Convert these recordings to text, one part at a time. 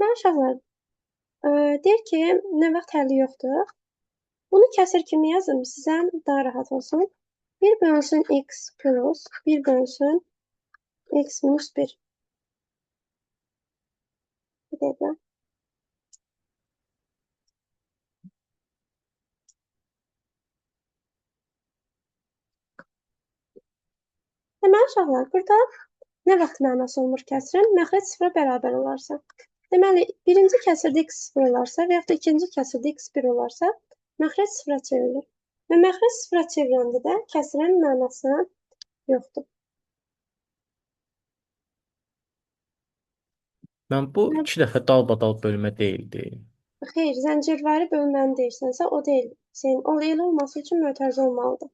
Deməli, uşaqlar, deyir ki, nə vaxt həlli yoxdur. Bunu kəsir kimi yazım, sizə daha rahat olsun. 1 bölünsün x plus 1 bölünsün x minus 1. Bir dəqiqə. Deməli, uşaqlar, burada nə vaxt mənası olmur kəsirin? Məxrəc sıfıra bərabər olarsa. Deməli, birinci kəsirdə x sıfır olarsa və yaxud da ikinci kəsirdə x 1 olarsa, məxrəc sıfıra çevrilir. Və məxrəc sıfıra çevriləndə də kəsirin mənası yoxdur. Mən bu iki dəfə dalbadal bölmə deyildi. Xeyr, zəncirvari bölməni deyirsənsə, o deyil. Senin o elə olması üçün mötərizə olmalıdır.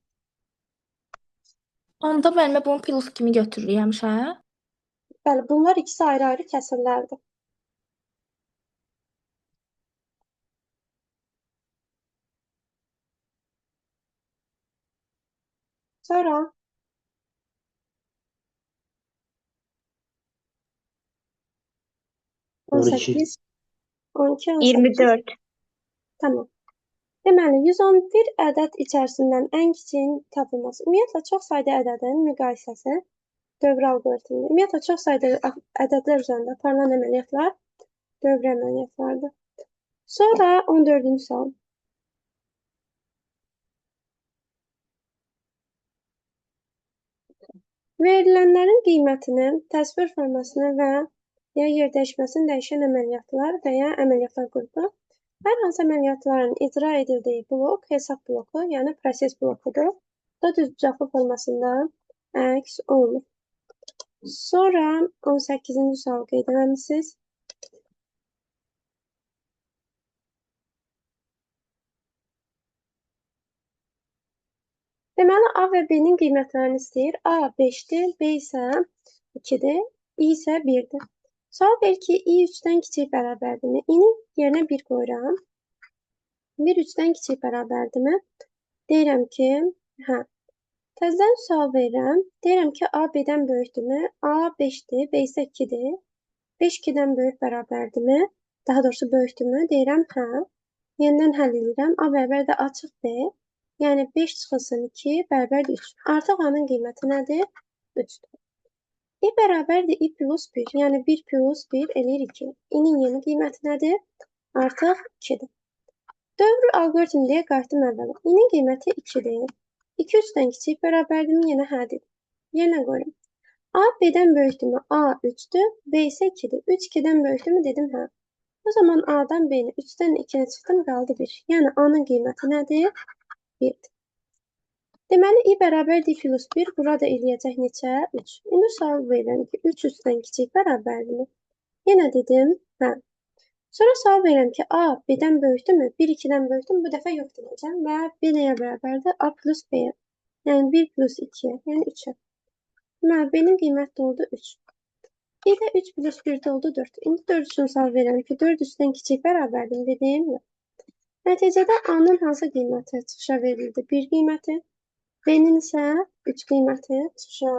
Onda müəllimə bunu plus kimi götürürük həmişə. Bəli, bunlar ikisi ayrı-ayrı kəsirlərdir. Sonra 18, 12, 18. 24. Tamam. Deməli, 111 ədəd içərisindən ən kiçiyin tapılması. Ümumiyyətlə, çox sayda ədədin müqayisəsi dövrə alqoritmidir. Ümumiyyətlə, çox sayda ədədlər üzərində aparılan əməliyyatlar dövrə əməliyyatlardır. Sonra 14-cü sual. Verilənlərin qiymətini, təsvir formasını və ya yer dəyişməsini dəyişən əməliyyatlar və ya əməliyyatlar qrupu hər hansı əməliyyatların icra edildiyi blok hesab bloku, yəni proses blokudur. Bu da düzbucaqlı formasında əks olunur. Sonra 18-ci sual qeyd etmisiniz. Deməli, A və B-nin qiymətlərini istəyir. A 5-dir, B isə 2-dir, I isə 1-dir. Sual verir ki, I 3-dən kiçik bərabərdirmi? I-nin yerinə 1 qoyuram. 1 3-dən kiçik bərabərdirmi? Deyirəm ki, hə. Təzədən sual verirəm. Deyirəm ki, A B-dən böyükdürmü? A 5-dir, B isə 2-dir. 5 2-dən böyük bərabərdirmi? Daha doğrusu böyükdürmü? Deyirəm, hə. Yenidən həll edirəm. A bərabər də açıq B. Yəni 5 çıxılsın 2 bərabər 3. Artıq A-nın qiyməti nədir? 3-dür. I bərabərdir I plus 1. Yəni 1 plus 1 eləyir 2. I-nin yeni qiyməti nədir? Artıq 2-dir. Dövr alqoritmi deyə qayıtdım əvvələ. I-nin qiyməti 2-dir. 2 3-dən kiçik bərabərdirmi? Yenə hədir. Yerinə qoyuram. A B-dən böyükdürmü? A 3-dür. B isə 2-dir. 3 2-dən böyükdürmü? Dedim, hə. O zaman A-dan B-ni 3-dən 2-ni çıxdım, qaldı 1. Yəni A-nın qiyməti nədir? 1-dir. Deməli, I bərabərdir plus 1. Burada eləyəcək neçə? 3. İndi sual verirəm ki, 3 3-dən kiçik bərabərdirmi? Yenə dedim, hə. Sonra sual verirəm ki, A B-dən böyükdürmü? 1 2-dən böyükdürmü? Bu dəfə yox deyəcəm və B nəyə bərabərdir? A plus B-yə. Yəni 1 plus 2-yə, yəni 3-ə. Deməli, B-nin qiyməti də oldu 3. I də 3 plus 1 də oldu 4. İndi 4 üçün sual verirəm ki, 4 3-dən kiçik bərabərdir dedim, yox. Nəticədə A-nın hansı qiyməti çıxışa verildi? 1 qiyməti. B-nin isə 3 qiyməti çıxışa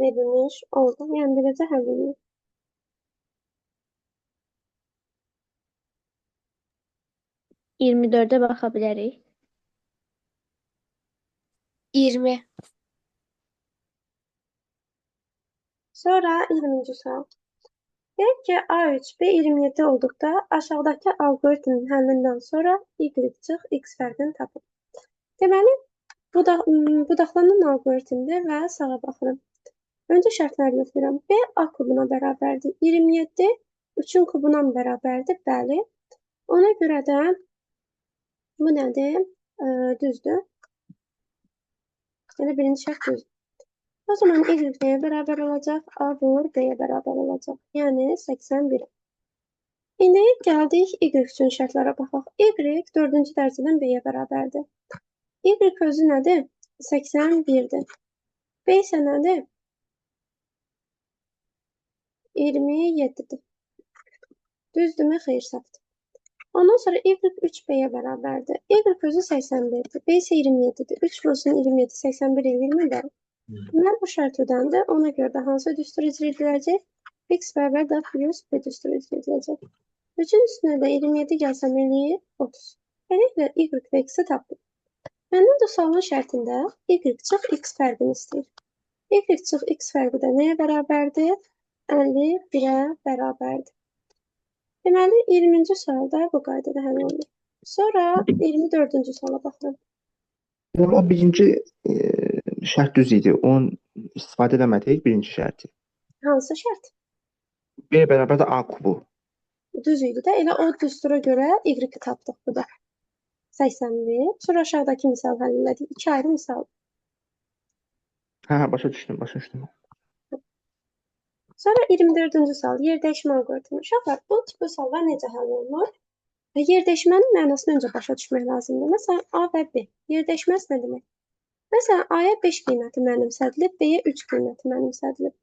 verilmiş oldu. Yəni, beləcə həll edilir. Iyirmi dördə baxa bilərik. 20. Sonra 20-ci sual. Deyək ki, A3, B27 olduqda aşağıdakı alqoritmin həllindən sonra Y çıx, X fərqini tapın. Deməli, budaqlanan alqoritmdir və sağa baxıram. Öncə şərtləri yoxlayıram. B A kubuna bərabərdir. 27 3-ün kubuna bərabərdir. Bəli. Ona görə də bu nədir? Düzdür. Yəni, birinci şərt düzdür. O zaman Y nəyə bərabər olacaq? A vur B-yə bərabər olacaq. Yəni 81. İndi gəldik Y üçün şərtlərə baxaq. Y 4-cü dərəcədən B-yə bərabərdir. Y özü nədir? 81-dir. B isə nədir? 27-dir. Düzdürmü? Xeyr, səhvdir. Ondan sonra Y 3 B-yə bərabərdir. Y özü 81-dir. B isə 27-dir. 3 vursun 27, 81 eləyirmi də? Mən bu şərt ödəndi. Ona görə də hansı düstur icra ediləcək? X bərabər də plus B düstur icra ediləcək. 3'ün üstünə də 27 gəlsəm eləyir 30. Beləliklə y və x-i tapdım. Məndən də sualın şərtində y çıx x fərqini istəyir. Y çıx x fərqi də nəyə bərabərdir? 51-ə bərabərdir. Deməli, 20-ci sualda bu qaydada həll olunur. Sonra 24-cü suala baxıram. O birinci şərt düz idi. Onun istifadə eləmədik birinci şərti. Hansı şərt? B bərabər də A kubu. Düz idi də. Elə o düstura görə y-i tapdıq bu da. 81. Sonra aşağıdakı misal həll elədik. 2 ayrı misal. Hə, başa düşdüm. Sonra 24-cü sual. Yer dəyişmə alqoritmi. Uşaqlar, bu tipli suallar necə həll olunur? Yer dəyişmənin mənasını öncə başa düşmək lazımdır. Məsələn, A və B. Yer dəyişməsi nə demək? Məsələn, A-ya 5 qiyməti mənimsədilib, B-yə 3 qiyməti mənimsədilib.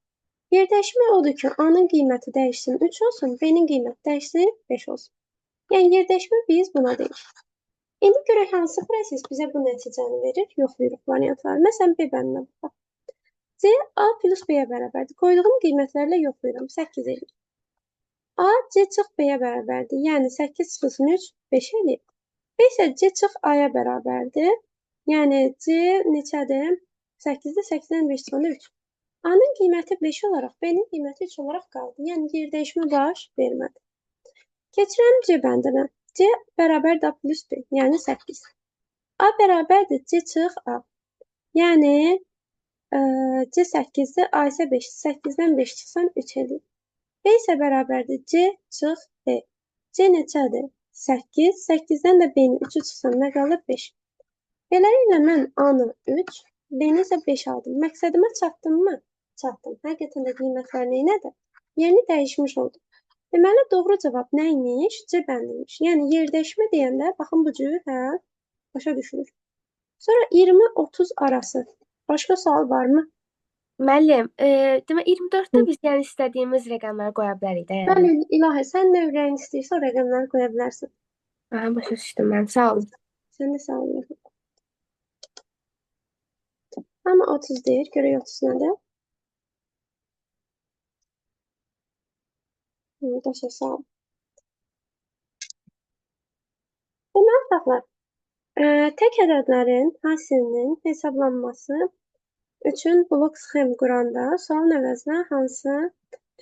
Yer dəyişmə odur ki, A-nın qiyməti dəyişsin 3 olsun, B-nin qiyməti dəyişsin 5 olsun. Yəni, yer dəyişmə biz buna deyirik. İndi görək hansı proses bizə bu nəticəni verir, yoxlayırıq variantları. Məsələn, B bəndən baxaq. C, A plus B-yə bərabərdir. Qoyduğum qiymətlərlə yoxlayıram, 8 eləyir. A, C çıx B-yə bərabərdir. Yəni, 8 çıxılsın 3, 5 eləyir. B isə C çıx A-ya bərabərdir. Yəni, C neçədir? 8-də 8-dən 5 çıxanda 3. A-nın qiyməti 5 olaraq, B-nin qiyməti 3 olaraq qaldı. Yəni, yer dəyişmə baş vermədi. Keçirəm C bəndinə. C bərabər A plus B, yəni 8. A bərabərdir C çıx A. Yəni, C 8-dir, A isə 5. 8-dən 5 çıxsan 3 edir. B isə bərabərdir C çıx D. C neçədir? 8. 8-dən də B-ni 3-ü çıxsan nə qalır? 5. Beləliklə, mən A-nı 3, B-ni isə 5 aldım. Məqsədimə çatdımmı? Çatdım. Həqiqətən də qiymətlər neynədir? Yerini dəyişmiş oldu. Deməli, doğru cavab nə imiş? C bəndiymiş. Yəni, yer dəyişmə deyəndə, baxın bu cür, başa düşülür. Sonra 20-30 arası. Başqa sual varmı? Müəllim, demək 24-də biz yəni istədiyimiz rəqəmləri qoya bilərik də. Bəli, İlahi, sən nə ürəyin istəyirsə o rəqəmləri qoya bilərsən. Başa düşdüm mən. Sağ olun. Sən də sağ ol. Amma 30 deyir. Görək 30 nədir? Başa sağ ol. Deməli, baxlar. Tək ədədlərin hasilinin hesablanması üçün blok sxem quranda sualın əvəzinə hansı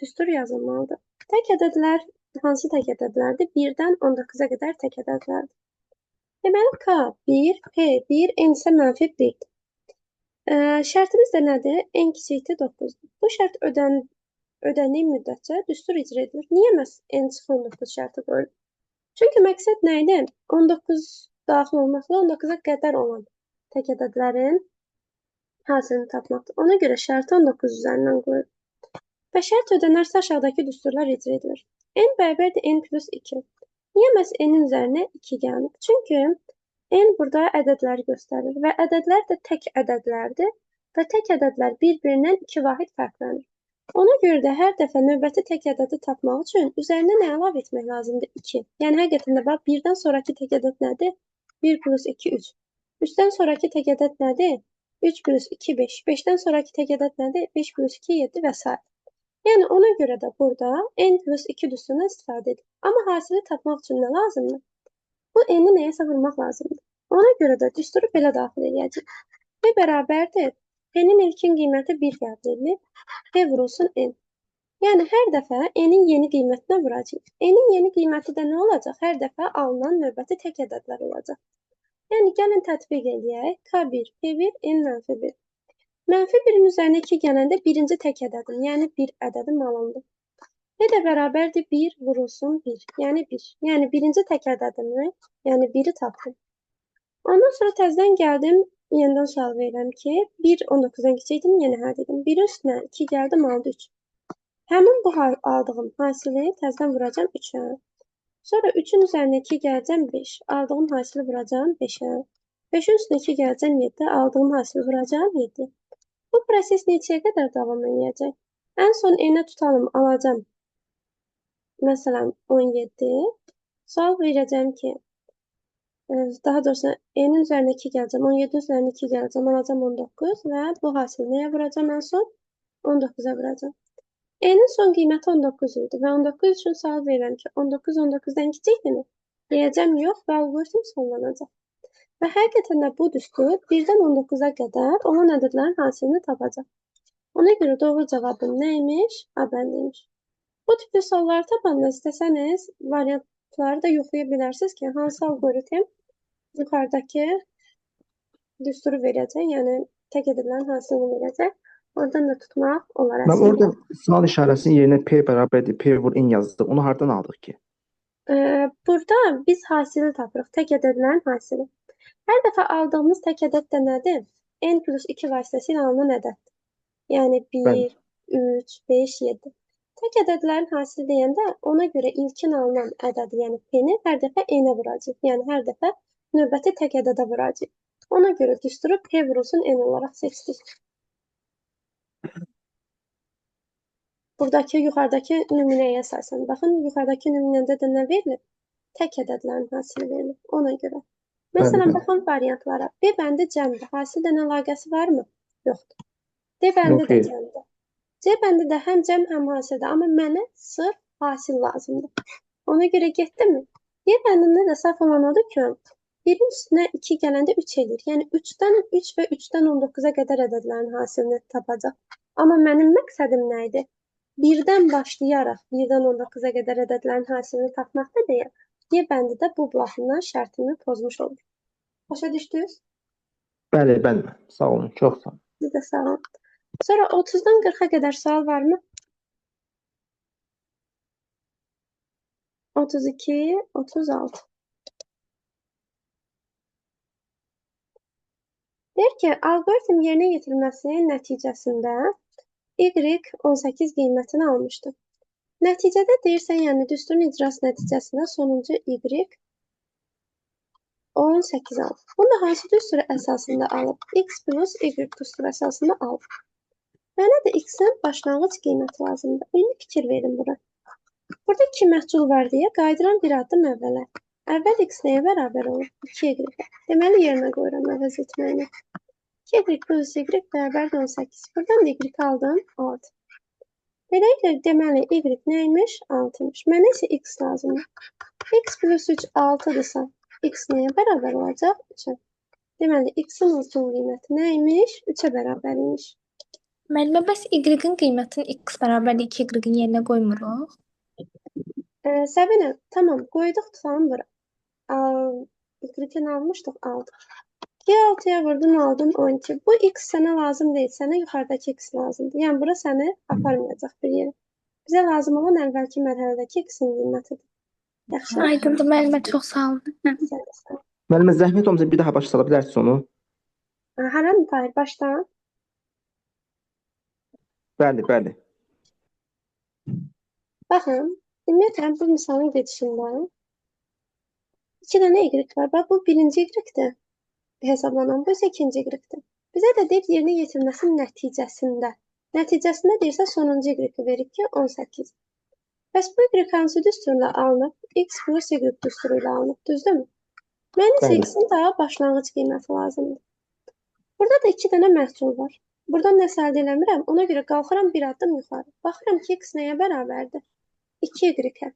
düstur yazılmalıdır? Tək ədədlər hansı tək ədədlərdir? 1-dən 19-a qədər tək ədədlərdir. Deməli, K 1, P 1, N isə mənfi 1-dir. Şərtimiz də nədir? N kiçikdir 9-dur. Bu şərt ödəndiyi müddətcə düstur icra edilir. Niyə məhz N çıx 19 şərti qoyulur? Çünki məqsəd nə idi? 19 daxil olmaqla 19-a qədər olan tək ədədlərin hasilini tapmaqdır. Ona görə şərti 19 üzərindən qoyulur. Və şərt ödənərsə aşağıdakı düsturlar icra edilir. N bərabərdir N plus 2. Niyə məhz N-in üzərinə 2 gəlmir? Çünki N burada ədədləri göstərir və ədədlər də tək ədədlərdir və tək ədədlər bir-birindən 2 vahid fərqlənir. Ona görə də hər dəfə növbəti tək ədədi tapmaq üçün üzərinə nə əlavə etmək lazımdır? 2. Yəni, həqiqətən də bax, 1-dən sonraki tək ədəd nədir? 1 plus 2, 3. 3-dən sonraki tək ədəd nədir? 3 plus 2, 5. 5-dən sonraki tək ədəd nədir? 5 plus 2, 7 və s. Yəni, ona görə də burada N plus 2 düsturundan istifadə edilir. Amma hasili tapmaq üçün nə lazımdır? Bu N-i nəyəsə vurmaq lazımdır. Ona görə də düsturu belə daxil edəcəyik. B bərabərdir. P-nin ilkin qiyməti 1 qəbul edilir. P vurulsun N. Yəni, hər dəfə N-in yeni qiymətinə vuracaq. N-in yeni qiyməti də nə olacaq? Hər dəfə alınan növbəti tək ədədlər olacaq. Yəni, gəlin tətbiq edək. K1, P1, N mənfi 1. Mənfi 1-in üzərinə 2 gələndə birinci tək ədədim, yəni 1 ədədim alındı. P də bərabərdir 1 vurulsun 1, yəni 1. Yəni, birinci tək ədədimi, yəni 1-i tapdım. Ondan sonra təzdən gəldim, yenidən sual verirəm ki, 1 19-dan kiçikdir, yenə həll edim. 1-in üstünə 2 gəldim, aldı 3. Həmin bu aldığım hasili təzdən vuracam 3-ə. Sonra 3-ün üzərinə 2 gələcəm 5. Aldığım hasili vuracam 5-ə. 5-in üstünə 2 gələcəm 7. Aldığım hasili vuracam 7. Bu proses neçəyə qədər davam edəcək? Ən son N-ə tutalım, alacam. Məsələn, 17. Sual verəcəm ki, daha doğrusu N-in üzərinə 2 gələcəm, 17-in üzərinə 2 gələcəm, alacam 19 və bu hasili nəyə vuracam ən son? 19-a vuracam. E'nin son qiyməti 19 idi və 19 üçün sual verirəm ki, 19 19-dan kiçikdirmi? Deyəcəm yox və alqoritm sonlanacaq. Və həqiqətən də bu düstur 1-dən 19-a qədər olan ədədlərin hasilini tapacaq. Ona görə doğru cavabım nə imiş? A bəndiymiş. Bu tipli sualları tapanda istəsəniz variantları da yoxlaya bilərsiniz ki, hansı alqoritm yuxarıdakı düsturu verəcək, yəni tək ədədlərin hasilini verəcək. Oradan da tutmaq olar Mən əslində. orada sual işarəsinin yerinə P bərabərdir, P vur in yazdı. Onu hardan aldıq ki? Burada biz hasili tapırıq, tək ədədlərin hasili. Hər dəfə aldığımız tək ədəd də nədir? N plus 2 vasitəsilə alınan ədəddir. Yəni 1, Bəli. 3, 5, 7. Tək ədədlərin hasili deyəndə ona görə ilkin alınan ədədi, yəni P-ni hər dəfə N-ə vuracağıq. Yəni hər dəfə növbəti tək ədədə vuracağıq. Ona görə düsturu P vurulsun N olaraq seçdik. Buradakı yuxarıdakı nümunəyə əsasən. Baxın, yuxarıdakı nümunədə də nə verilir? Tək ədədlərin hasili verilir. Ona görə. Məsələn, bəli. baxın variantlara. B bəndi cəmdir. Hasillə əlaqəsi varmı? Yoxdur. D bəndi Yox, də xeyr. cəmdir. C bəndi də həm cəm, həm hasildir. Amma mənə sırf hasil lazımdır. Ona görə getdimmi? D bəndində də səhv olan odur ki, 1-in üstünə 2 gələndə 3 edir. Yəni 3-dən 3 və 3-dən 19-a qədər ədədlərin hasilini tapacaq. Amma mənim məqsədim nə idi? 1-dən başlayaraq 1-dən 19-a qədər ədədlərin hasilini tapmaqda deyə D bəndi də bu baxımdan şərtimi pozmuş olur. Başa düşdünüz? Bəli, bəli. Sağ olun, çox sağ olun. Siz də sağ olun. Sonra 30-dan 40-a qədər sual varmı? 32, 36. Deyir ki, alqoritm yerinə yetirilməsi nəticəsində Y 18 qiymətini almışdı. Nəticədə deyirsən, yəni düsturun icrası nəticəsində sonuncu Y 18 alıb. Bunu da hansı düstur əsasında alıb? X plus Y düsturu əsasında alıb. Mənə də X-in başlanğıc qiyməti lazımdır. İndi fikir verin bura. Burada 2 məhcul var deyə qayıdıram bir addım əvvələ. Əvvəl X nəyə bərabər olur? 2Y. Deməli, yerinə qoyuram əvəz etməyini. 2Y plus Y bərabər 18. Buradan da Y aldım 6. Beləliklə, deməli, Y nəymiş? 6-mış. Mənə isə X lazımdır. X plus 3 6-dırsa, X nəyə bərabər olacaq? 3-ə. Deməli, X-in son qiyməti nəymiş? 3-ə bərabər imiş. Müəllimə, bəs Y-in qiymətini X bərabərli 2Y-in yerinə qoymuruq? Səbinə, tamam, qoyduq tutalım bura. Y-ni almışdıq, aldıq. 2-yə 6-ya vurdun, aldın 12. Bu X sənə lazım deyil, sənə yuxarıdakı X lazımdır. Yəni, bura səni aparmayacaq bir yerə. Bizə lazım olan əvvəlki mərhələdəki X-in qiymətidir. Yaxşı? Aydındır müəllimə, çox sağ olun. Sən də sağ ol. Müəllimə, zəhmət olmasa bir daha başa sala bilərsiniz onu? Haram Tahir, başdan. Bəli, bəli. Baxın, ümumiyyətlə bu misalın gedişində 2 dənə Y var. Bax, bu birinci Y-dir hesablanan, bu isə ikinci Y-dir. Bizə də deyir, yerinə yetirilməsinin nəticəsində. Nəticəsində deyirsə, sonuncu Y verir ki, 18. Bəs bu Y hansı düsturla alınıb? X plus Y düsturu ilə alınıb, düzdürmü? Mən isə Bəli. X-in daha başlanğıc qiyməti lazımdır. Burada da 2 dənə məhcul var. Buradan nəsə əldə eləmirəm, ona görə qalxıram bir addım yuxarı. Baxıram ki, X nəyə bərabərdir? 2Y-ə.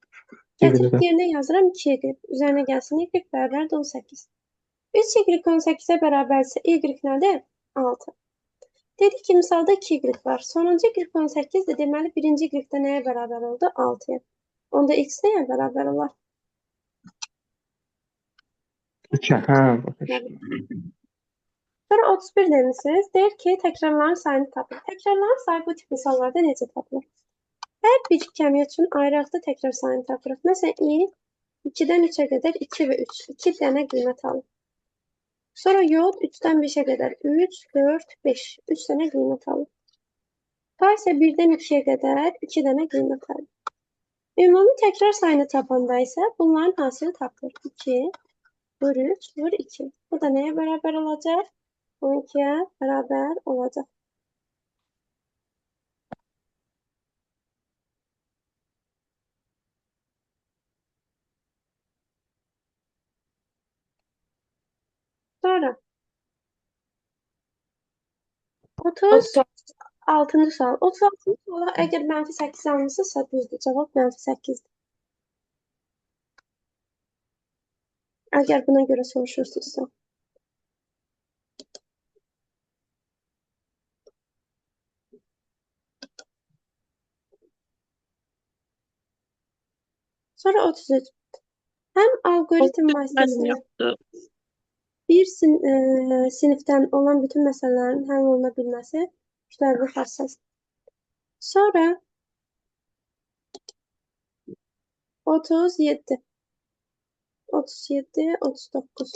Gətirib yerinə yazıram 2Y. Üzərinə gəlsin Y bərabərdir 18. 3Y 18-ə bərabərsə Y nədir? 6. Dedik ki, misalda 2Y var. Sonuncu Y 18-dir. Deməli, birinci Y-də nəyə bərabər oldu? 6-ya. Onda X nəyə bərabər olar? 3-ə, hə, başa düşdüm. Sonra 31 demişsiniz. Deyir ki, təkrarların sayını tapın. Təkrarların sayı bu tip misallarda necə tapılır? Hər bir kəmiyyət üçün ayrı-ayrı təkrar sayını tapırıq. Məsələn, Y 2-dən 3-ə qədər 2 və 3. 2 dənə qiymət alır. Sonra yod 3-dən 5-ə qədər 3, 4, 5. 3 dənə qiymət alır. K isə 1-dən 2-yə qədər 2 dənə qiymət alır. Ümumi təkrar sayını tapanda isə bunların hasili tapılır. 2, vur 3, vur 2. Bu da nəyə bərabər olacaq? 12-yə bərabər olacaq. Sonra 30 6-cı sual. 36-cı suala əgər -8 almısınızsa düzdür. Cavab -8-dir. Əgər buna görə soruşursunuzsa. Sonra 33. Həm alqoritm vasitəsilə bir sinifdən olan bütün məsələlərin həll oluna bilməsi kütləvi xassas. Sonra 37. 37, 39.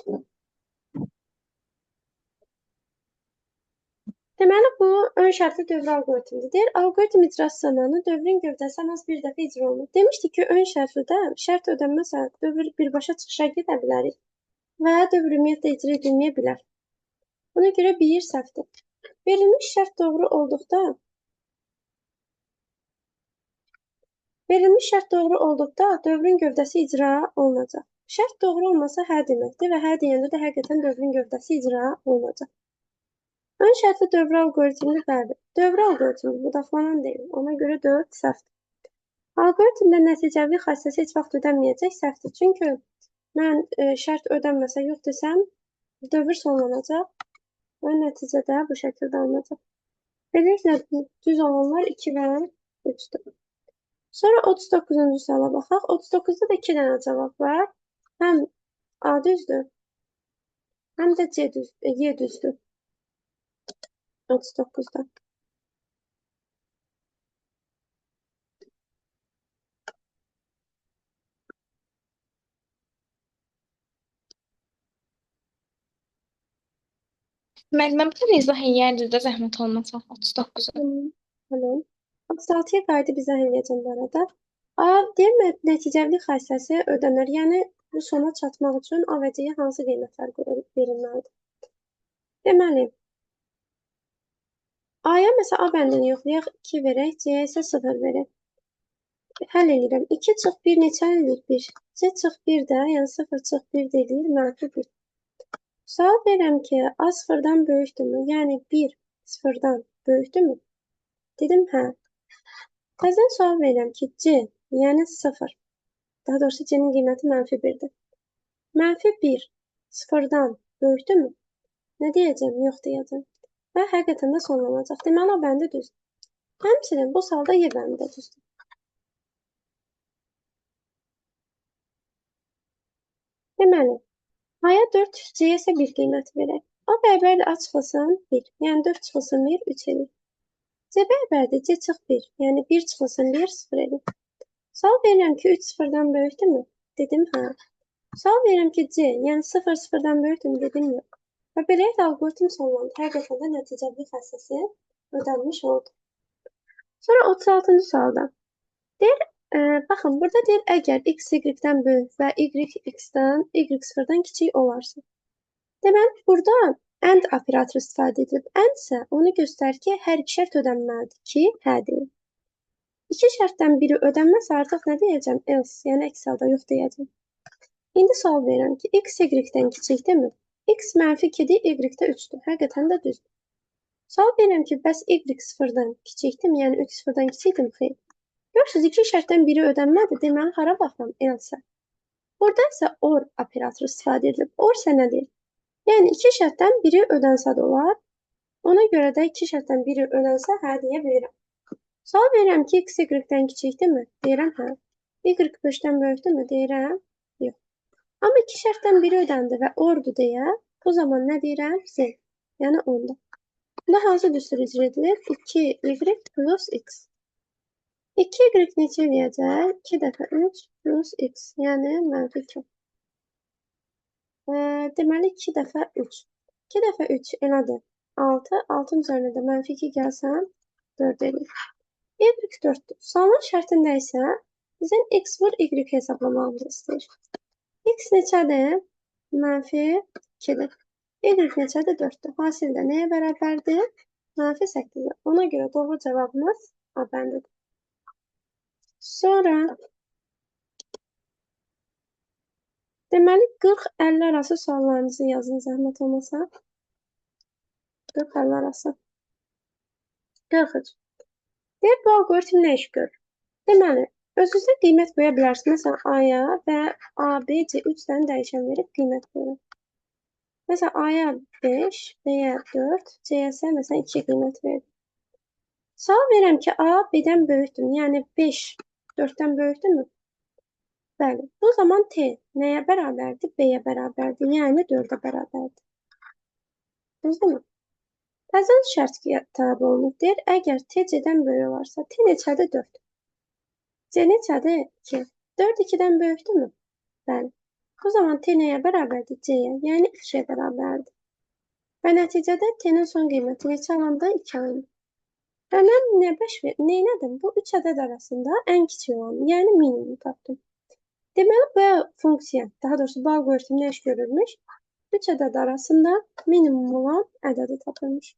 Deməli, bu ön şərtli dövr alqoritmidir. Deyir, alqoritm icrası zamanı dövrün gövdəsi ən az bir dəfə icra olunur. Demişdik ki, ön şərtlidə şərt ödənmə saat dövr birbaşa çıxışa gedə bilərik və dövr ümumiyyətlə icra edilməyə bilər. Buna görə bir səhvdir. Verilmiş şərt doğru olduqda dövrün gövdəsi icra olunacaq. Şərt doğru olmasa hə deməkdir və hə deyəndə də həqiqətən dövrün gövdəsi icra olunacaq. Ön şərtli dövr alqoritmini bəli. Dövr alqoritmi budaqlanan deyil. Ona görə 4 səhvdir. Alqoritmdə nəticəvi xassəsi heç vaxt ödənməyəcək səhvdir. Çünki mən şərt ödənməsə yox desəm, dövr sonlanacaq və nəticədə bu şəkildə alınacaq. Beləliklə, düz olanlar 2 və 3-dür. Sonra 39-cu suala baxaq. 39-da da 2 dənə cavab var. Həm A düzdür, həm də Y düzdür. 39-da. Müəllimə bir dənə izah eləyərdiniz də zəhmət olmasa 39-u. Tamam. 36-ya qayıdıb izah eləyəcəm bu arada. A, deyil, nəticəvi xassəsi ödənir. Yəni, bu sona çatmaq üçün A və C-yə hansı qiymətlər verilməlidir? Deməli, A-ya məsələn A bəndini yoxlayaq, 2 verək, C-yə isə 0 verək. Həll edirəm. 2 çıx 1 neçə eləyir? 1. C çıx 1 də, yəni 0 çıx 1 deyil, -1. Sual verirəm ki, A 0-dan böyükdürmü? Yəni 1 0-dan böyükdürmü? Dedim, hə. Təzədən sual verirəm ki, C, yəni 0. Daha doğrusu C-nin qiyməti -1-dir. -1 0-dan böyükdürmü? Nə deyəcəm? Yox deyəcəm. Və həqiqətən də sonlanacaq. Deməli, A bəndi düzdür. Həmçinin bu salda Y bəndi də düzdür. Deməli, A-ya 4, C-yə isə 1 qiyməti verək. A bərabərdir A çıxılsın 1. Yəni 4 çıxılsın 1, 3 edir. C bərabərdir C çıx 1. Yəni 1 çıxılsın 1, 0 edir. Sual verirəm ki, 3 0-dan böyükdürmü? Dedim, hə. Sual verirəm ki, C, yəni 0 0-dan böyükdürmü? Dedim, yox. Və beləliklə alqoritm sonlandı. Həqiqətən də nəticəvi xassəsi ödənmiş oldu. Sonra 36-cı sualda. Deyir, baxın, burada deyir, əgər x y-dən böyük və y x-dən, y 0-dan kiçik olarsa. Deməli, burada AND operatoru istifadə edilib. AND isə onu göstərir ki, hər iki şərt ödənməlidir ki, hə deyil. İki şərtdən biri ödənməsə artıq nə deyəcəm? Else, yəni əks halda yox deyəcəm. İndi sual verirəm ki, x y-dən kiçikdirmi? X -2-dir, y də 3-dür. Həqiqətən də düzdür. Sual verirəm ki, bəs y 0-dan kiçikdirmi? Yəni 3 0-dan kiçikdirmi? Xeyr. Görürsünüz, iki şərtdən biri ödənmədi. Deməli, hara baxıram? Else. Burada isə OR operatoru istifadə edilib. OR isə nə deyir? Yəni, iki şərtdən biri ödənsə də olar. Ona görə də iki şərtdən biri ödənsə, hə deyə bilirəm. Sual verirəm ki, x y-dən kiçikdirmi? Deyirəm, hə. Y 5-dən böyükdürmü? Deyirəm, yox. Amma iki şərtdən biri ödəndi və OR-dur deyə, bu zaman nə deyirəm? Z. Yəni 10-da. Bunda hansı düstur icra edilir? 2y plus x. 2y neçə eləyəcək? 2 dəfə 3 plus x. Yəni -2. Deməli, 2 dəfə 3. 2 dəfə 3 elədir. 6. 6-ın üzərinə də -2 gəlsən, 4 eləyir. Y 4-dür. Sualın şərtində isə bizdən x vur y hesablamağımızı istəyir. X neçədir? -2-dir. Y neçədir? 4-dür. Hasildə nəyə bərabərdir? -8-dir. Ona görə doğru cavabımız A bəndidir. Sonra deməli 40-50 arası suallarınızı yazın zəhmət olmasa. 40-50 arası. 43. Deyir, bu alqoritm nə iş görür? Deməli, özünüzə qiymət qoya bilərsiniz. Məsələn, A-ya və A, B, C 3 dənə dəyişən verib qiymət qoyun. Məsələn, A-ya 5, B-yə 4, C-yə isə məsələn 2 qiymət verdim. Sual verirəm ki, A B-dən böyükdür. Yəni 5 4-dən böyükdürmü? Bəli. Bu zaman T nəyə bərabərdir? B-yə bərabərdir. Yəni 4-ə bərabərdir. Düzdürmü? Təzən şərt tələb olunur. Deyir, əgər T C-dən böyük olarsa, T neçədir? 4. C neçədir? 2. 4 2-dən böyükdürmü? Bəli. Bu zaman T nəyə bərabərdir? C-yə. Yəni 2-yə bərabərdir. Və nəticədə T-nin son qiyməti neçə alanda? 2 alınır. Və mən neylədim? Bu 3 ədəd arasında ən kiçik olan, yəni minimumu tapdım. Deməli, bu funksiya, daha doğrusu bu alqoritm nə iş görürmüş? 3 ədəd arasında minimum olan ədədi tapılmış.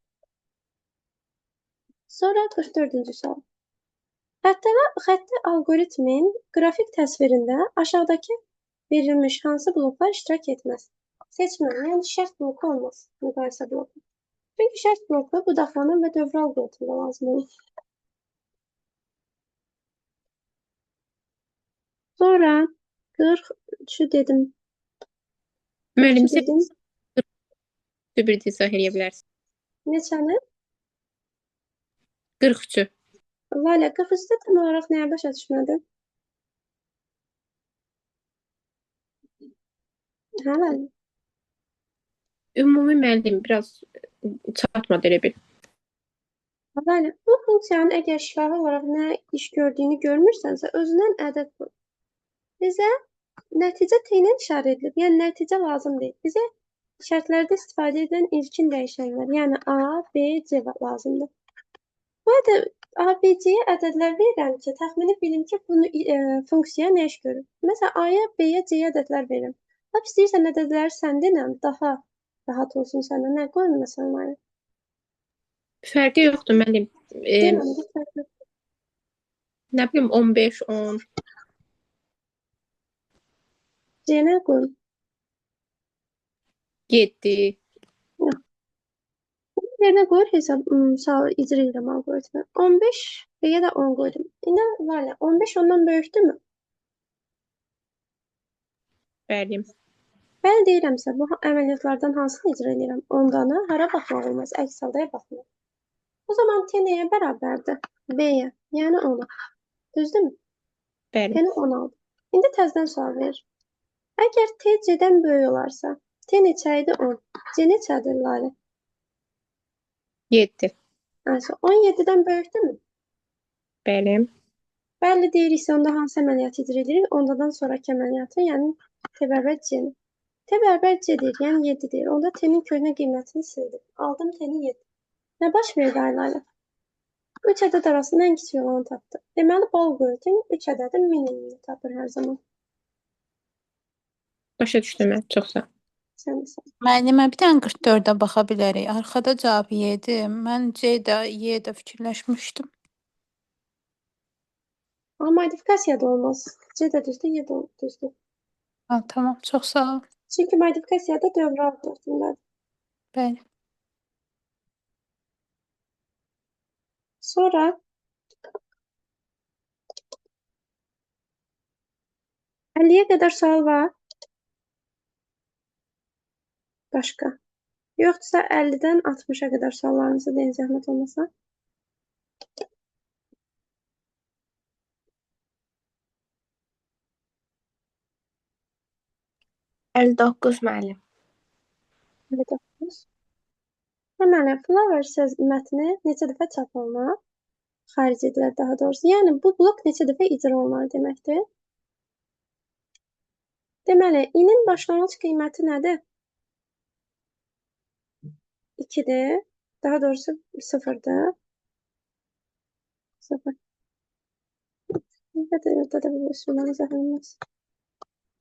Sonra 44-cü sual. Xətti alqoritmin qrafik təsvirində aşağıdakı verilmiş hansı bloklar iştirak etməz? Seçmə, yəni şərt bloku olmaz, müqayisə bloku. Çünki şərt bloku budaqlanan və dövrə alqoritmində lazım olur. Sonra 43-ü dedim. Müəllim, 43-ü dedim. sən bir izah edə bilərsən. Neçəni? 43-ü. Lalə, 43-də tam olaraq nəyə başa düşmədin? Hə, Lalə. Ümumi müəllim biraz çatmadı elə bil. Lalə, bu funksiyanın əgər şifahi olaraq nə iş gördüyünü görmürsənsə, özündən ədəd qoy. Bizə nəticə T ilə işarə edilib. Yəni, nəticə lazım deyil. Bizə şərtlərdə istifadə edilən ilkin dəyişənlər, yəni A, B, C lazımdır. Bu A, B, C-yə ədədlər verirəm ki, təxmini bilim ki, bunu funksiya nə iş görür. Məsələn, A-ya, B-yə, C-yə ədədlər verirəm. Lap istəyirsən ədədləri sən denəm, daha rahat olsun sənə. Nə qoyun məsələn? Fərqi yoxdur müəllim. Deyirəm, bir fərq yox. Nə bilim 15, 10. C-nə qoyun. 7. Yerinə qoyur hesab, icra edirəm alqoritmi. 15 B-yə də 10 qoydum. İndi Lalə, 15 ondan böyükdürmü? Bəli. Bəli deyirəmsə, bu əməliyyatlardan hansını icra edirəm? Ondanı hara baxmaq olmaz? Əks haldaya baxmaq. O zaman T nəyə bərabərdir? B-yə, yəni 10-a. Düzdürmü? Bəli. T-ni 10 aldı. İndi təzədən sual verir. Əgər T C-dən böyük olarsa, T neçə idi? 10. C neçədir Lalə? 7. Also, 17-dən böyükdürmü? Bəli. Bəli deyiriksə, onda hansı əməliyyatı icra edirik? Ondadan sonraki əməliyyatı, yəni T bərabər C-ni. T bərabər C deyir, yəni 7 deyir. Onda T-nin köhnə qiymətini sildim. Aldım T-ni 7. Nə baş verdi aylarla? 3 ədəd arasında ən kiçik olanı tapdı. Deməli, bu alqoritm 3 ədədin minimumunu tapır hər zaman. Başa düşdüm mən. Çox sağ ol. Sən də sən. Müəllimə bir dənə 44-ə baxa bilərik. Arxada cavab Y-dir. Mən C-də, Y-də fikirləşmişdim. Amma modifikasiya da olmaz. C də düzdür, Y də düzdür. Ha, tamam, çox sağ ol. Çünki modifikasiyada dövrə alqoritmlər. Bəli. Sonra Əlliyə qədər sual var. Başqa. Yoxdursa 50-dən 60-a qədər suallarınızı deyin zəhmət olmasa. müəllim. 59. Deməli, Flowers mətni neçə dəfə çap olunar? Xaric edilir daha doğrusu. Yəni, bu blok neçə dəfə icra olunar deməkdir. Deməli, in-in başlanğıc qiyməti nədir? 2-dir. Daha doğrusu 0-dır. 0. Burada da bir üsuldan izah olmaz.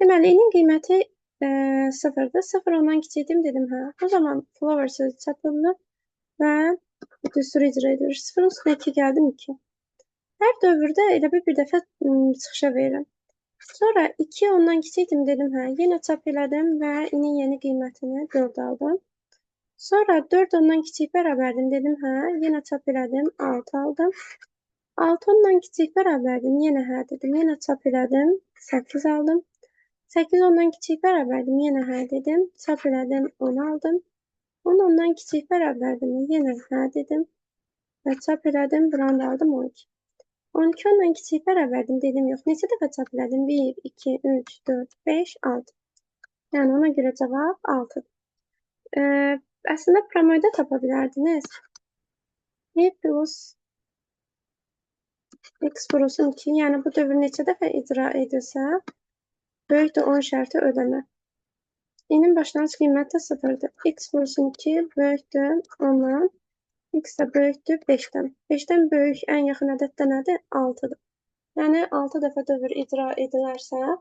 Deməli, in-in qiyməti 0-dır. 0 ondan kiçikdir dedim, hə. O zaman flower sözü çap olunur və düstur icra edilir. 0-ın üstünə 2 gəldim 2. Hər dövrdə elə bir dəfə çıxışa verirəm. Sonra 2 ondan kiçikdir dedim, hə. Yenə çap elədim və in-in yeni qiymətini 4 aldım. Sonra 4 ondan kiçik bərabərdir dedim, hə. Yenə çap elədim, 6 aldım. 6 ondan kiçik bərabərdir, yenə hə dedim, yenə çap elədim, 8 aldım. 8 ondan kiçik bərabərdir, yenə hə dedim, çap elədim, 10 aldım. 10 ondan kiçik bərabərdir, yenə hə dedim və çap elədim, buranı da aldım 12. 12 ondan kiçik bərabərdir dedim, yox. Neçə dəfə çap elədim? 1, 2, 3, 4, 5, 6. Yəni ona görə cavab 6-dır. Əslində promoda tapa bilərdiniz. Y plus x plus 2, yəni bu dövr neçə dəfə icra edilsə, böyükdür 10 şərti ödəmə. Y'nin başlanğıc qiyməti 0-dır. X plus 2 böyükdür 10-dan, x də böyükdür 5-dən. 5-dən böyük ən yaxın ədəd də nədir? 6-dır. Yəni 6 dəfə dövr icra edilərsə,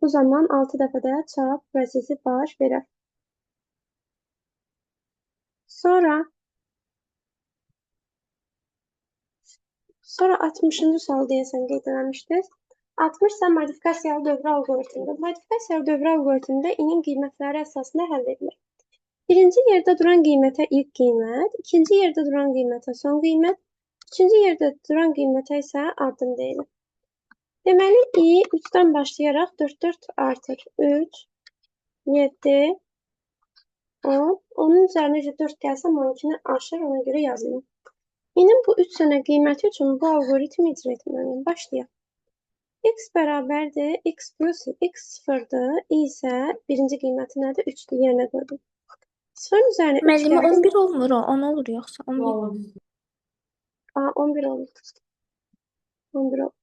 bu zaman 6 dəfə də çap prosesi baş verər. Sonra 60-cı sual deyəsən qeyd eləmişdiniz. 60 isə modifikasiyalı dövrə alqoritmidir. Modifikasiyalı dövrə alqoritmində i-nin qiymətləri əsasında həll edilir. Birinci yerdə duran qiymətə ilk qiymət, ikinci yerdə duran qiymətə son qiymət, üçüncü yerdə duran qiymətə isə addım deyilir. Deməli, i 3-dən başlayaraq 4 artır. 3, 7, 10. Onun üzərinə 4 gəlsə, 12-ni aşır, ona görə yazılır. İ'nin bu 3 dənə qiyməti üçün bu alqoritmi icra etməliyəm. Başlayaq. X bərabərdir, x plus x 0-dır, i isə birinci qiyməti nədir? 3-dür, yerinə qoydum. 0-ın üzərinə 3 Müəllimə gəldim. 11 olmur o, 10 olur yoxsa 11. 11 olur. 11 olur.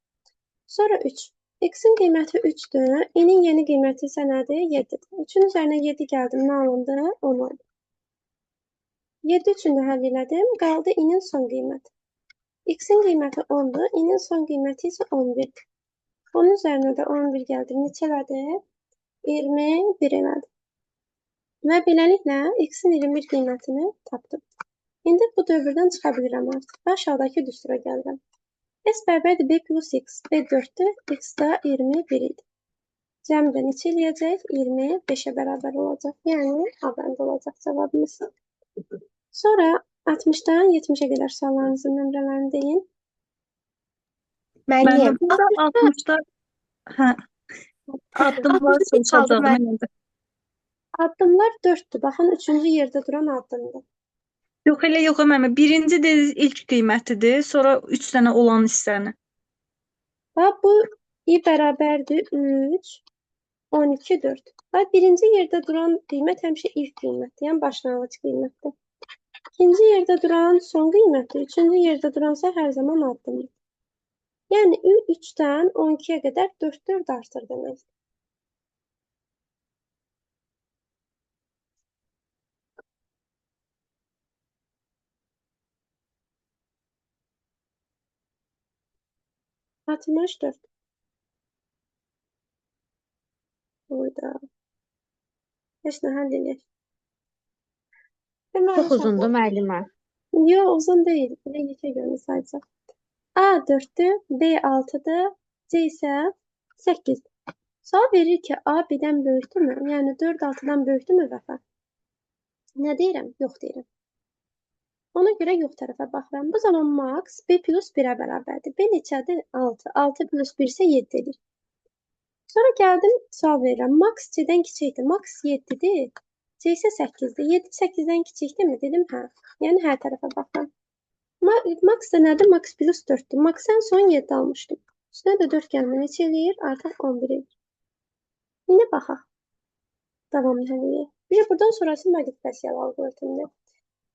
Sonra 3. X-in qiyməti 3-dür, i-nin yeni qiyməti isə nədir? 7-dir. 3-ün üzərinə 7 gəldim, nə alındı? 10 oldu. 7 üçün də həll elədim, qaldı i-nin son qiyməti. X-in qiyməti 10-dur, i-nin son qiyməti isə 11-dir. Onun üzərinə də 11 gəldi. Neçə elədi? 21 elədi. Və beləliklə X-in 21 qiymətini tapdım. İndi bu dövrdən çıxa bilirəm artıq. Və aşağıdakı düstura gəlirəm. S bərabərdir B plus X. B 4-dür, X da 21 idi. Cəmdə neçə eləyəcək? 25-ə bərabər olacaq. Yəni, abəndə olacaq cavabımız. Sonra 60-dan 70-ə qədər suallarınızın nömrələrini deyin. Müəllim, Burada 60'da hə, addımlar 63 qaldı seçəcəm müəllim. indi. Addımlar 4-dür. Baxın, 3-cü yerdə duran addımdır. Yox, elə yox, mənim. Birinci də ilk qiymətidir, sonra 3 dənə olan hissəni. Və bu i bərabərdir 3, 12, 4. Və birinci yerdə duran qiymət həmişə ilk qiymətdir, yəni başlanğıc qiymətdir. İkinci yerdə duran son qiymətdir, üçüncü yerdə duransa hər zaman addımdır. Yəni 3-dən 12-yə qədər 4 artır demək. Atmış 4. Burada. Heç nə həll eləyək. Çox uzundur müəllimə. Yox, uzun deyil. Belə yekə görünür sadəcə. A 4-dür, B 6-dır, C isə 8-dir. Sual verir ki, A B-dən böyükdürmü? Yəni 4 6-dan böyükdürmü vəfa? Nə deyirəm? Yox deyirəm. Ona görə yox tərəfə baxıram. Bu zaman max B plus 1-ə bərabərdir. B neçədir? 6. 6 plus 1 isə 7 edir. Sonra gəldim, sual verirəm. Max C-dən kiçikdir. Max 7-dir. C isə 8-dir. 7 8-dən kiçikdirmi? Dedim, hə. Yəni hər tərəfə baxıram. Max da nədir? Max plus 4-dür. Max-ən son 7 almışdım. Üstünə də 4 gəlmə neçə eləyir? Artıq 11 eləyir. İndi baxaq. Davamlı həll eləyək. Bir buradan sonrası modifikasiyalı alqoritmdir.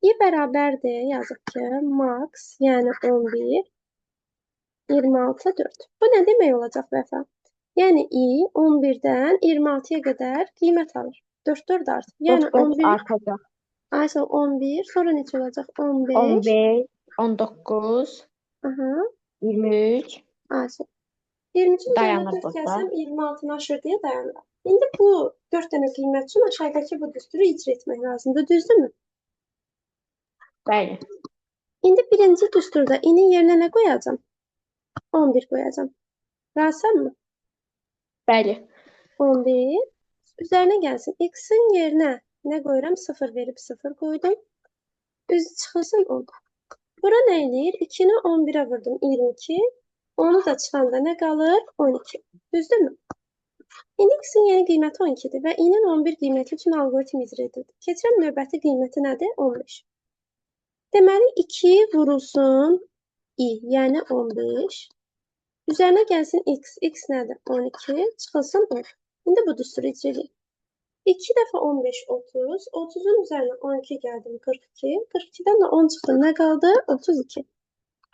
i bərabərdir, yazıq ki, max, yəni 11, 26, 4. Bu nə demək olacaq vəfa? Yəni i 11-dən 26-ya qədər qiymət alır. 4 artır. Yəni 11 artacaq. Ayşə 11, sonra neçə olacaq? 15. 15, 19, Aha. 23. Ayşə. 23-cü Dayanır üzərinə 4 burada. gəlsəm 26-nı aşır deyə dayanır. İndi bu 4 dənə qiymət üçün aşağıdakı bu düsturu icra etmək lazımdır. Düzdürmü? Bəli. İndi birinci düsturda i-nin yerinə nə qoyacağam? 11 qoyacağam. Razısanmı? Bəli. 11, Üzərinə gəlsin. X-in yerinə nə qoyuram? 0 verib 0 qoydum. Üz çıxılsın 10. Bura nə eləyir? 2-ni 11-ə vurdum 22. Onu da çıxanda nə qalır? 12. Düzdürmü? İndi X-in yeni qiyməti 12-dir və i-nin 11 qiyməti üçün alqoritm icra edilir. Keçirəm növbəti qiyməti nədir? 15. Deməli 2 vurulsun i, yəni 15. Üzərinə gəlsin x. X nədir? 12. Çıxılsın 10. İndi bu düsturu icra edin. 2 dəfə 15 30. 30-un üzərinə 12 gəldim 42. 42-dən də 10 çıxdı. Nə qaldı? 32.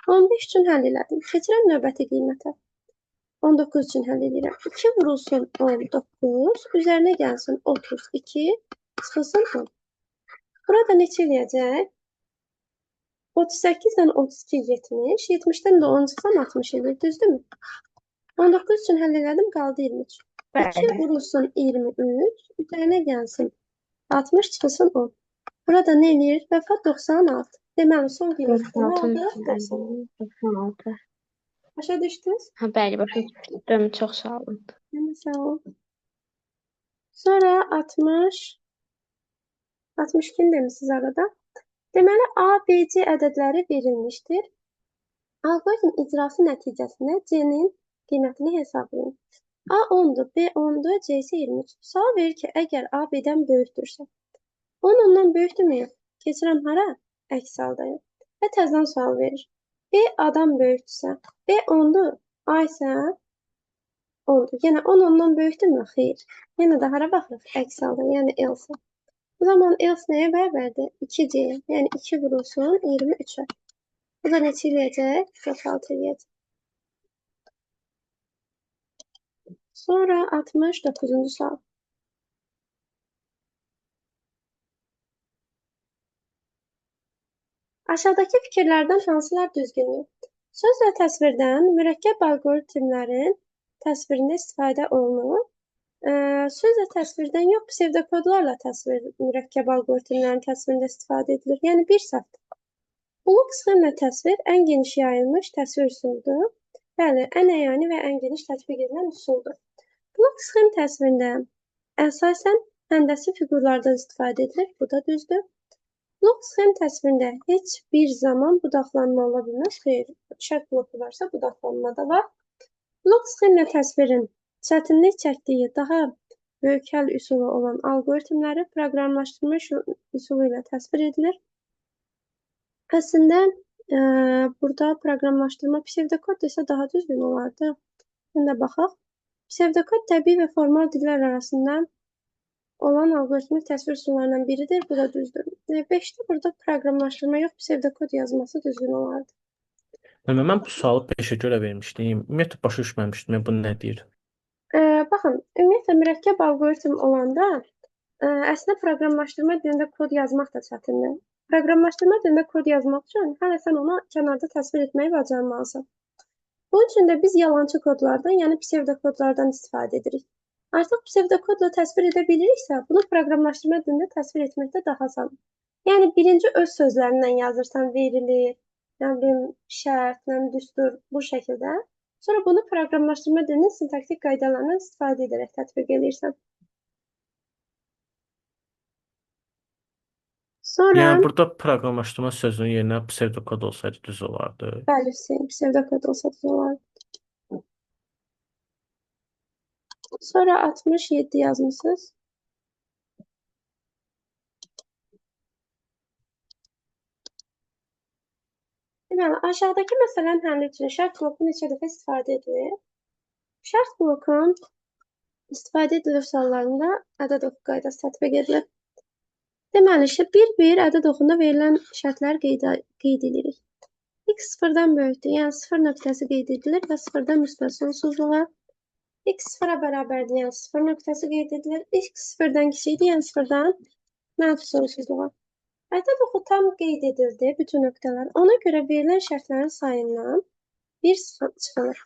15 üçün həll elədim. Keçirəm növbəti qiymətə. 19 üçün həll edirəm. 2 vurulsun 19. Üzərinə gəlsin 32. Çıxılsın 10. Burada neçə eləyəcək? 38-dən 32 70. 70-dən də 10 çıxsam 60 eləyir. Düzdürmü? 19 üçün həll elədim. Qaldı 23. 2 Bəli. vurulsun 23. Üzərinə gəlsin 60 çıxılsın 10. Burada nə eləyir? Vəfa 96. Deməli son qiymət nə 96 oldu? 96. 96. Başa düşdünüz? Ha, bəli, başa düşdüm. Çox sağ olun. Sağ ol. Sonra 60. 62 demişsiniz arada. Deməli A, B, C ədədləri verilmişdir. Alqoritm icrası nəticəsində C-nin qiymətini hesablayın. A 10-dur, B 10-dur, C isə 23. Sual verir ki, əgər A B-dən böyükdürsə, 10 ondan böyükdürmü? Keçirəm hara? Əks haldayım. Və təzədən sual verir. B A-dan böyükdürsə, B 10-dur, A isə 10-dur. Yəni 10 ondan böyükdürmü? Xeyr. Yenə də hara baxırıq? Əks halda, yəni else. O zaman else nəyə bərabərdir? 2C-yə. Yəni 2 vurulsun 23-ə. Bu da neçə eləyəcək? 46 eləyəcək. Sonra 69-cu sual. Aşağıdakı fikirlərdən hansılar düzgündür? Söz və təsvirdən mürəkkəb alqoritmlərin təsvirində istifadə olunur. Söz və təsvirdən yox, psevdokodlarla mürəkkəb alqoritmlərin təsvirində istifadə edilir. Yəni bir səhvdir. Blok sxemlə təsvir ən geniş yayılmış təsvir üsuludur. Bəli, ən əyani və ən geniş tətbiq edilən üsuldur. Blok sxem təsvirində əsasən həndəsi fiqurlardan istifadə edilir. Bu da düzdür. Blok sxem təsvirində heç bir zaman budaqlanma ola bilməz. Xeyr, şərt bloku varsa budaqlanma da var. Blok sxemlə təsvirin çətinlik çəkdiyi daha böyük həll üsulu olan alqoritmləri proqramlaşdırma üsulu ilə təsvir edilir. Əslində, burada proqramlaşdırma psevdokod isə daha düzgün olardı. Şimdi baxaq. Psevdokod təbii və formal dillər arasında olan alqoritmik təsvir üsullarından biridir. Bu da düzdür. 5-də burada proqramlaşdırma yox, psevdokod yazması düzgün olardı. Mən bu sualı 5-ə görə vermişdim. Ümumiyyətlə başa düşməmişdim. Bu nə deyir? Baxın, ümumiyyətlə mürəkkəb alqoritm olanda əslində proqramlaşdırma dilində kod yazmaq da çətindir. Proqramlaşdırma dilində kod yazmaq üçün hələ sən onu kənarda təsvir etməyi bacarmalısan. Bunun üçün də biz yalançı kodlardan, yəni psevdokodlardan istifadə edirik. Artıq psevdokodla təsvir edə biliriksə, bunu proqramlaşdırma dilində təsvir etmək də daha asandır. Yəni birinci öz sözlərindən yazırsan, verilir, şərt, düstur bu şəkildə. Sonra bunu proqramlaşdırma dilinin sintaktik qaydalarından istifadə edərək tətbiq edirsən. Sonra Yəni burada proqramlaşdırma sözünün yerinə psevdokod olsaydı düz olardı. bəli, psevdokod olsa düz olardı. Sonra 67 yazmışsınız. Deməli, aşağıdakı məsələnin həlli üçün şərt bloku neçə dəfə istifadə edilir? Şərt blokun istifadə edilir suallarında ədəd oxu qaydası tətbiq edilir. Deməli, bir ədəd oxunda verilən şərtlər qeyd edirik. X sıfırdan böyükdür, yəni sıfır nöqtəsi qeyd edilir və sıfırdan müsbət sonsuzluğa. X sıfıra bərabərdir, yəni sıfır nöqtəsi qeyd edilir. X sıfırdan kiçikdir, yəni sıfırdan mənfi sonsuzluğa. Ədəd oxu tam qeyd edildi, bütün nöqtələr. Ona görə verilən şərtlərin sayından 1 çıxılır.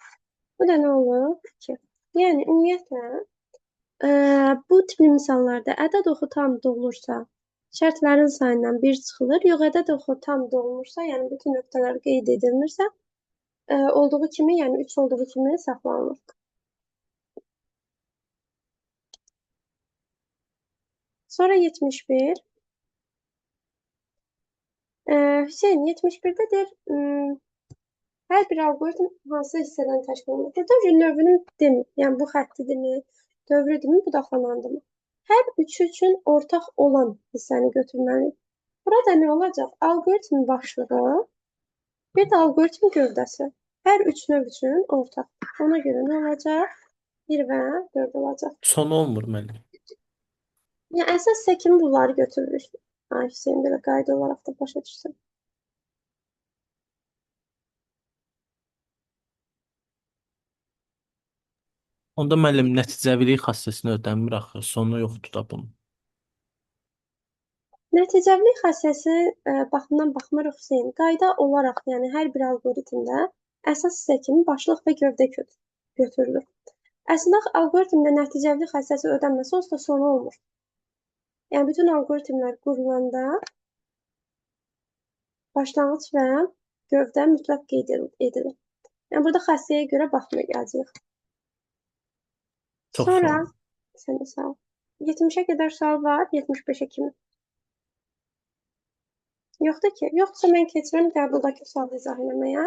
Bu da nə olur? 2. Yəni, ümumiyyətlə, bu tipli misallarda ədəd oxu tam dolursa, şərtlərin sayından 1 çıxılır. Yox, ədəd oxu tam dolmursa, yəni bütün nöqtələr qeyd edilmirsə, olduğu kimi, yəni 3 olduğu kimi saxlanılır. Sonra 71. Hüseyin 71'də deyir, hər bir alqoritm hansı hissədən təşkil olunur? Burada növünü demir. Yəni bu xəttidirmi, dövrüdürmü, budaqlanandır mı? Hər üçü üçün ortaq olan hissəni götürməliyik. Burada nə olacaq? Alqoritmin başlığı, bir də alqoritm gövdəsi. Hər üç növ üçün ortaq. Ona görə nə olacaq? 1 və 4 olacaq. Sonu olmur müəllim. Yəni əsas kimi bunları götürürük. Ay Hüseyin belə qayda olaraq da başa düşsün. Onda müəllim nəticəvilik xassəsini ödənmir axı. Sonu yoxdur da bunun. Nəticəvilik xassəsi baxımdan baxmırıq Hüseyin. Qayda olaraq, yəni hər bir alqoritmdə əsas hissə kimi başlıq və gövdə götürülür. Əslində alqoritmdə nəticəvilik xassəsi ödənməsə, onsuz da sonu olmur. Yəni bütün alqoritmlər qurulanda başlanğıc və gövdə mütləq qeyd edilir. Yəni burada xassəyə görə baxmayacağıq. Çox Sonra sağ olun. sən də sağ ol. 70-ə qədər sual var, 75-ə kimi. Yoxdur ki. Yoxdursa mən keçirəm qəbuldakı sualı izah eləməyə.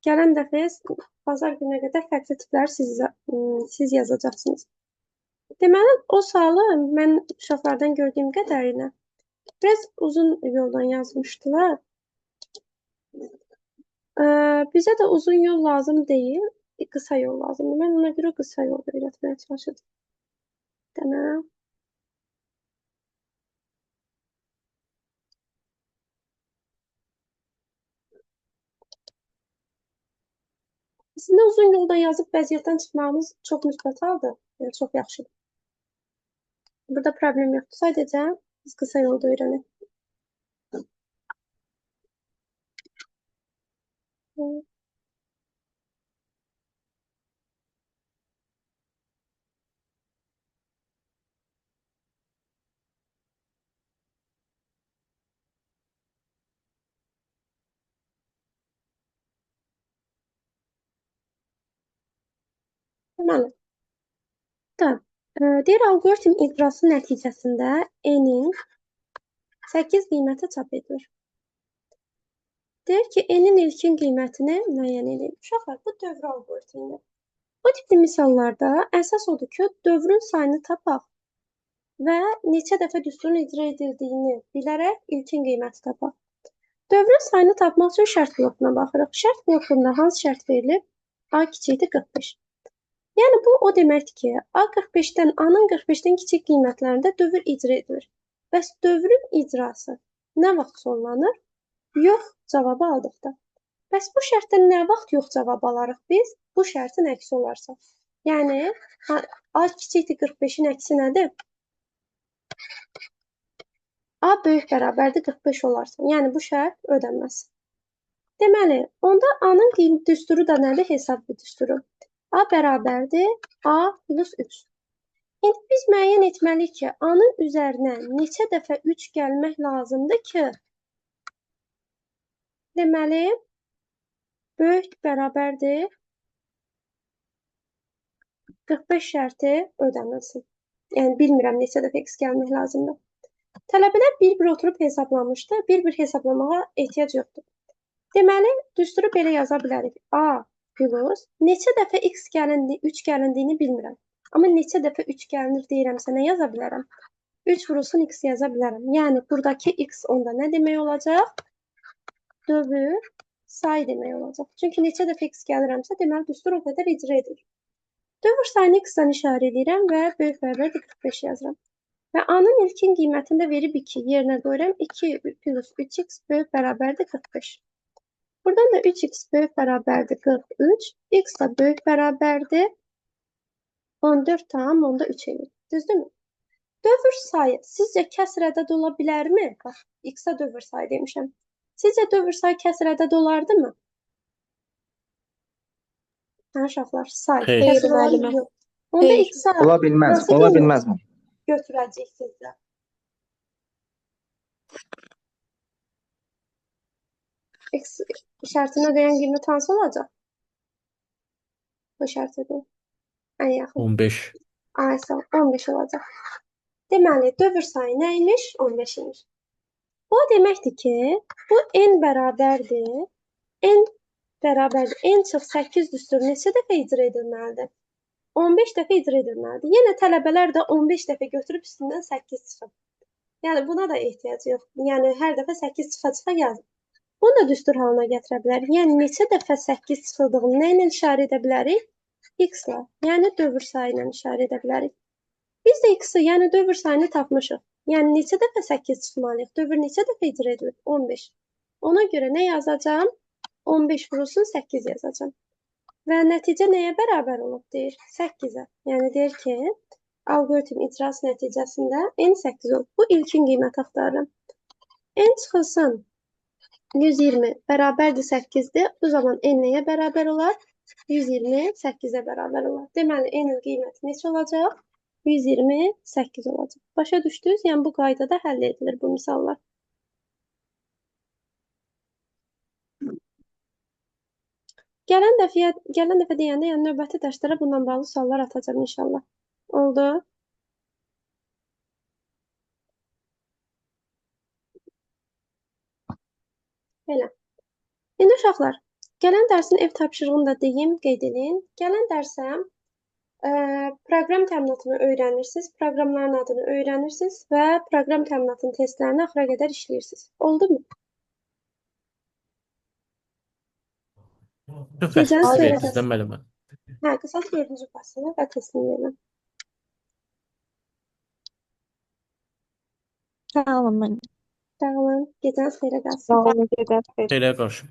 Gələn dəfə bazar günə qədər fərqli tipləri siz yazacaqsınız. Deməli, o sualı mən uşaqlardan gördüyüm qədərilə biraz uzun yoldan yazmışdılar. Bizə də uzun yol lazım deyil, qısa yol lazımdır. Mən ona görə qısa yol öyrətməyə çalışacağım. Deməli, əslində uzun yoldan yazıb vəziyyətdən çıxmağımız çox müsbət haldır. Yəni çox yaxşıdır. Burada problem yoxdur. Sadəcə biz qısa yolda öyrənək. Deməli, deyir alqoritm icrası nəticəsində n-in 8 qiyməti çap edilir. Deyir ki, n-in ilkin qiymətini müəyyən edin. Uşaqlar, bu dövr alqoritmidir. Bu tipli misallarda əsas odur ki, dövrün sayını tapaq və neçə dəfə düsturun icra edildiyini bilərək ilkin qiyməti tapaq. Dövrün sayını tapmaq üçün şərt blokuna baxırıq. Şərt blokunda hansı şərt verilir? A kiçikdir 45. Yəni bu o deməkdir ki, A 45-dən A-nın 45-dən kiçik qiymətlərində dövr icra edilir. Bəs dövrün icrası nə vaxt sonlanır? Yox cavabı aldıqda. Bəs bu şərtdən nə vaxt yox cavabı alarıq biz? Bu şərtin əksi olarsa. Yəni A kiçikdir 45-in əksi nədir? A böyük bərabərdir 45 olarsa. Yəni bu şərt ödənməz. Deməli, onda A-nın düsturu da nədir? Hesab düsturu. A bərabərdir A plus 3. İndi biz müəyyən etməliyik ki, A-nın üzərinə neçə dəfə 3 gəlmək lazımdır ki, deməli, böyük bərabərdir 45 şərti ödənilsin. Yəni, bilmirəm neçə dəfə x gəlmək lazımdır. Tələbələr bir-bir oturub hesablamışdı. Bir-bir hesablamağa ehtiyac yoxdur. Deməli, düsturu belə yaza bilərik. A plus neçə dəfə x gəlindi, 3 gəlindiyini bilmirəm. Amma neçə dəfə 3 gəlinir deyirəmsə nə yaza bilərəm? 3 vurulsun x yaza bilərəm. Yəni, buradakı x onda nə demək olacaq? Dövr sayı demək olacaq. Çünki neçə dəfə x gəlirəmsə, deməli, düstur o qədər icra edilir. Dövr sayını x-dan işarə edirəm və böyük bərabərdir 45 yazıram. Və A-nın ilkin qiymətini də verib 2 yerinə qoyuram. 2 plus 3x böyük bərabərdir 45. Buradan da 3x böyük bərabərdir 43. X da böyük bərabərdir 14 tam onda 3 edir. Düzdürmü? Dövr sayı sizcə kəsr ədəd ola bilərmi? Bax, x-a dövr sayı demişəm. Sizcə dövr sayı kəsr ədəd olardı mı? Hə, uşaqlar, say. Xeyr. Kəsr olardı mı? Yox. Onda Xeyr. x-a Ola bilməz, hansı ola qiymət bilməz mi? götürəcək sizdə? X şərtinə dəyən qiymət hansı olacaq? Bu şərtə deyil. Ən yaxın. 15. Ay, sağ ol, 15 olacaq. Deməli, dövr sayı nə imiş? 15 imiş. Bu deməkdir ki, bu n bərabərdir. N bərabərdir. N çıx 8 düstur neçə dəfə icra edilməlidir? 15 dəfə icra edilməlidir. Yenə tələbələr də 15 dəfə götürüb üstündən 8 çıxıb. Yəni buna da ehtiyac yox. Yəni hər dəfə 8 çıxa-çıxa yazın. Bunu da düstur halına gətirə bilər. Yəni neçə dəfə 8 çıxıldığını nə ilə işarə edə bilərik? X-la, yəni dövr sayı ilə işarə edə bilərik. Biz də X-i, yəni dövr sayını tapmışıq. Yəni neçə dəfə 8 çıxmalıyıq? Dövr neçə dəfə icra edilir? 15. Ona görə nə yazacağam? 15 vurulsun 8 yazacağam. Və nəticə nəyə bərabər olub deyir? 8-ə. Yəni deyir ki, alqoritm icrası nəticəsində n 8 olub. Bu ilkin qiymət axtarıram. N çıxılsın 120 bərabərdir 8-dir. Bu zaman n nəyə bərabər olar? 128-ə bərabər olar. Deməli, n-in qiyməti neçə olacaq? 128 olacaq. Başa düşdünüz? Yəni bu qaydada həll edilir bu misallar. Gələn dəfə deyəndə, yəni növbəti dərslərə bundan bağlı suallar atacağam inşallah. Oldu? Belə. İndi uşaqlar, gələn dərsin ev tapşırığını da deyim, qeyd edin. Gələn dərsə proqram təminatını öyrənirsiniz, proqramların adını öyrənirsiniz və proqram təminatının testlərini axıra qədər işləyirsiniz. Oldu mu? Bütün Gecəniz fəsil xeyir verdiniz olsun. də müəllimə. Hə, qısas 4-cü fəsildə və testini verirəm. Sağ olun. Sağ olun. Gecəniz xeyrə qalsın. Sağ olun. Şeylərə qarşı.